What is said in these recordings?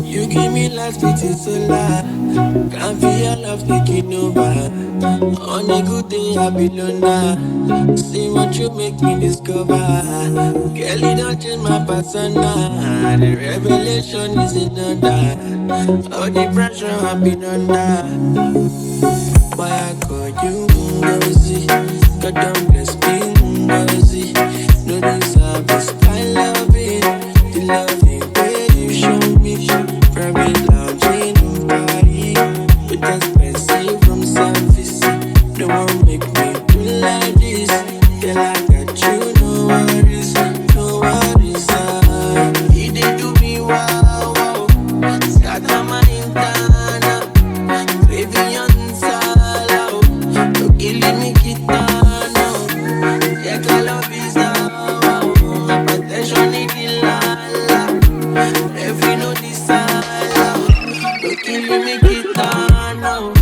You give me life, it is so loud. Can't feel your love taking over. On a good day, I be loner. See what you make me discover. Girl, you don't change my persona. The revelation is in order. All the pressure I've been under. Why I call you Muziq? God don't bless me, Muziq. No deserve this kind loving. The loving way you show me. Private lounge in party. With expensive from service. No one make me do like this. Girl, I got you, no worries. No worries, he did do me wow, wow. Scatter my internal. Baby, on sala, don't kill me, kitana. Yeah, call up is now. Attention, it lala. Every no desire. Don't kill me, kitana.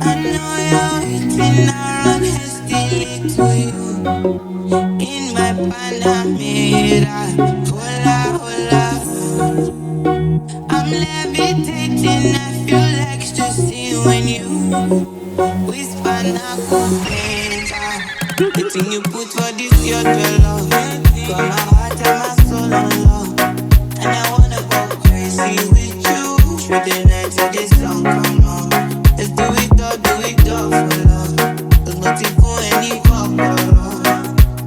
I know you're waiting around hastily to you. In my Panamera, hola, hola. I'm levitating, I feel ecstasy when you whisper Nakupenda. The thing you put for this your love. Got my heart and my soul on love. And I wanna go crazy with you. Through the night till the sun come on. Let's do it all for love. There's nothing for any love.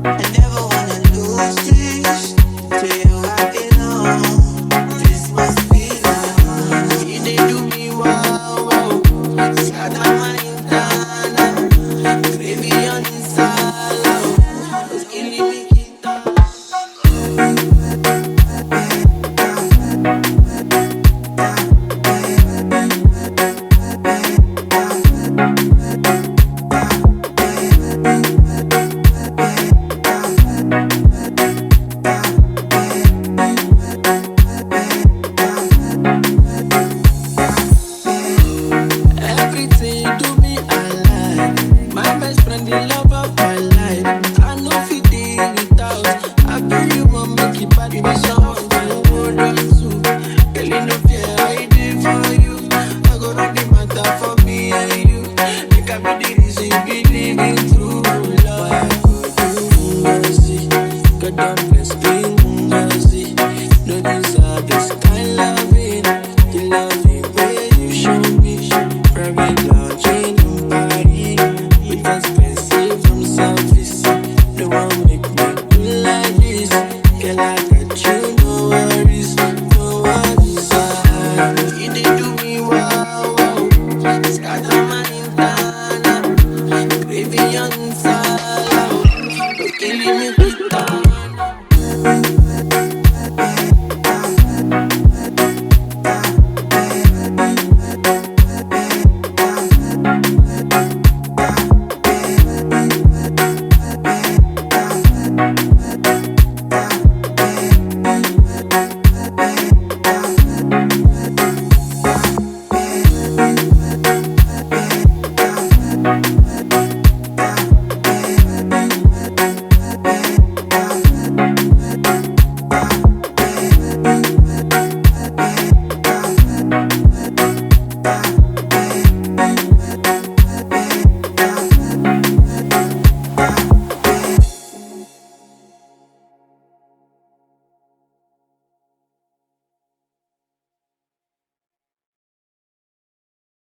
I never wanna lose this. To you I belong. This must be love. He did do me wow, wow. Scatter my internal. Baby, on sala. Don't kill me, kitana. Everything you do me, I like. My best friend, the love of my life. I know if you did without. I feel you won't make it bad. You be someone to hold on to. Girl, you know fear I did for you. I go round the